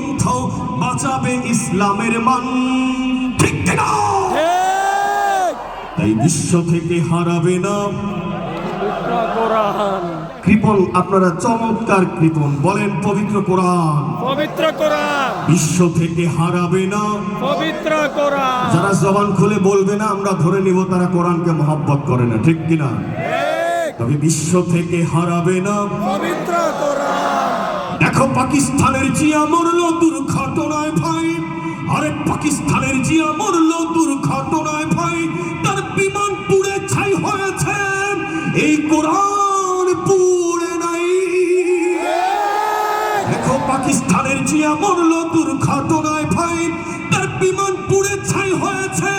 গ্রন্থ বাঁচাবে ইসলামের মান, ঠিক কিনা? তাই বিশ্ব থেকে হারাবে না কোরআন। কৃপণ, আপনারা চমৎকার কৃপণ, বলেন পবিত্র কোরআন। পবিত্র কোরআন বিশ্ব থেকে হারাবে না। পবিত্র কোরআন। যারা জবান খুলে বলবে না আমরা ধরে নিব তারা কোরআনকে মহব্বত করে না, ঠিক কিনা? তবে বিশ্ব থেকে হারাবে না পবিত্র কোরআন। দেখো পাকিস্তানের জিয়া মরল দুর্ঘটনায় ভাই, আরেক পাকিস্তানের জিয়া মরল দুর্ঘটনায় ভাই, তার বিমান পুড়ে ছাই হয়েছে, এই কোরআন পুড়ে নাই। দেখো পাকিস্তানের জিয়া মরল দুর্ঘটনায় ভাই, তার বিমান পুড়ে ছাই হয়েছে,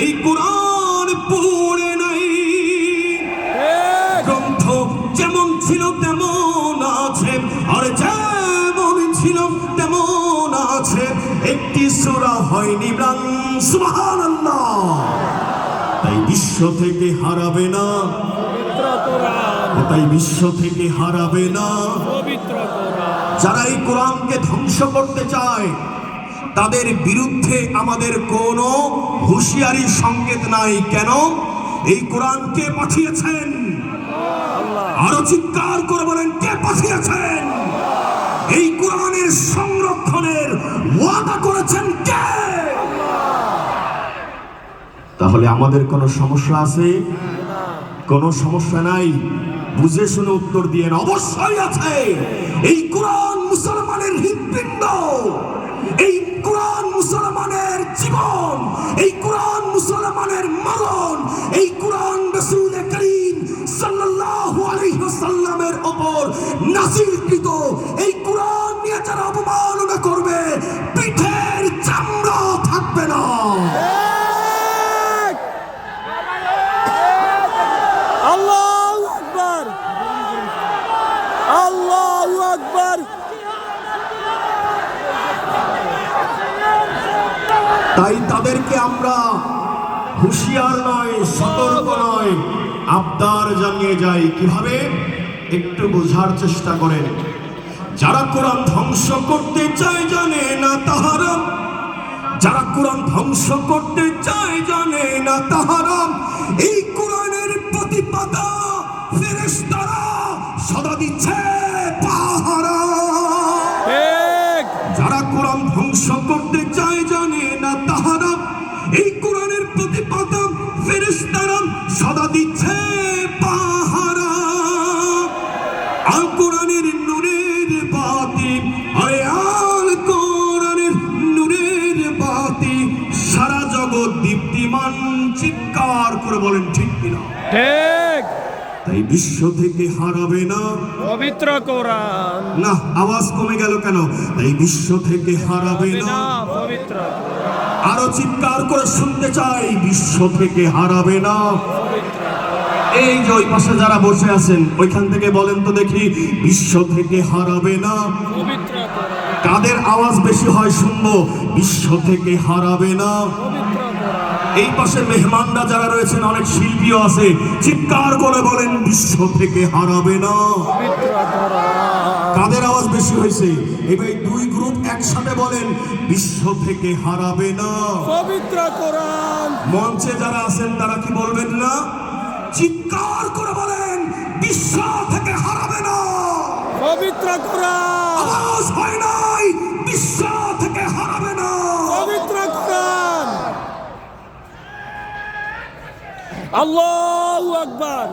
এই কোরআন পুড়ে নাই। গ্রন্থ যেমন ছিল তেমন আছে, আর যেমন ছিল তেমন আছে, একটি সূরা হয়নি ম্লান, সুবহানাল্লাহ। তাই বিশ্ব থেকে হারাবে না পবিত্র কোরআন। তাই বিশ্ব থেকে হারাবে না। পবিত্র কোরআন। যারা এই কোরআনকে ধ্বংস করতে চায় তাদের বিরুদ্ধে আমাদের কোনো হুঁশিয়ারির সংকেত নাই। কেন? এই কোরআন কে পাঠিয়েছেন? আরো চিৎকার করে বলেন, কে পাঠিয়েছেন? এই কোরআনের সংরক্ষণের ওয়াদা করেছেন কে? তাহলে আমাদের কোনো সমস্যা আছে? কোনো সমস্যা নাই। বুঝে শুনে উত্তর দিয়ে অবশ্যই আছে। এই কোরআন মুসলমানের হৃৎপিণ্ড, এই কোরআন মুসলমানের জীবন, এই কোরআন মুসলমানের মরণ, এই কোরআন রাসূল করিম সাল্লাল্লাহু আলাইহি ওয়াসাল্লামের উপর নাযিলকৃত। এই কোরআন নিয়ে যারা অবমাননা করবে পিঠের চামড়া থাকবে না। আল্লাহু আকবার, আল্লাহু আকবার। তাই তাদেরকে আমরা হুঁশিয়ার নয়, সতর্ক নয়, আবদার জানিয়ে যাই। কিভাবে? একটু বোঝার চেষ্টা করেন। যারা কোরআন ধ্বংস করতে চায় জানে না তাহারা, যারা কোরআন ধ্বংস করতে চায় জানে না তাহারা, এই কোরআনের প্রতিপাদা ফেরেশতারা সদা দিচ্ছে পাহারা। যারা কোরআন ধ্বংস করতে চায় জানে না তাহারা, এই কোরআনের প্রতিপাদা ফেরেশতারা সদা দিচ্ছে পাহারা। আল কোরআনের নূরের বাতি, আরে আল কোরআনের নূরের বাতি, সারা জগৎ দীপ্তিমান, চিৎকার করে বলেন ঠিক কিনা? ঠিক। তাই বিশ্ব থেকে হারাবে না পবিত্র কোরআন। না, আওয়াজ কমে গেল কেন? তাই বিশ্ব থেকে হারাবে না। পবিত্র আরো চিৎকার করে শুনতে চাই, বিশ্ব থেকে হারাবে না। এই যে ওই পাশে যারা বসে আছেন ওইখান থেকে বলেন তো দেখি, বিশ্ব থেকে হারাবে না। পবিত্র কোরআন। কাদের আওয়াজ বেশি হয় শুনবো? বিশ্ব থেকে হারাবে না। পবিত্র কোরআন। এই পাশে মেহমানরা যারা রয়েছেন অনেক শিল্পীও আছে, চিৎকার করে বলেন, বিশ্ব থেকে হারাবে না। পবিত্র কোরআন। কাদের আওয়াজ বেশি হয়েছে? এবার দুই গ্রুপ একসাথে বলেন, বিশ্ব থেকে হারাবে না। পবিত্র কোরআন। মঞ্চে যারা আছেন তারা কি বলবেন না? চিৎকার করে বলেন, বিশ্ব থেকে হারাবে না। পবিত্র কোরআন। আওয়াজ হয় নাই, বিশ্ব থেকে হারাবে না। পবিত্র কোরআন। আল্লাহু আকবার।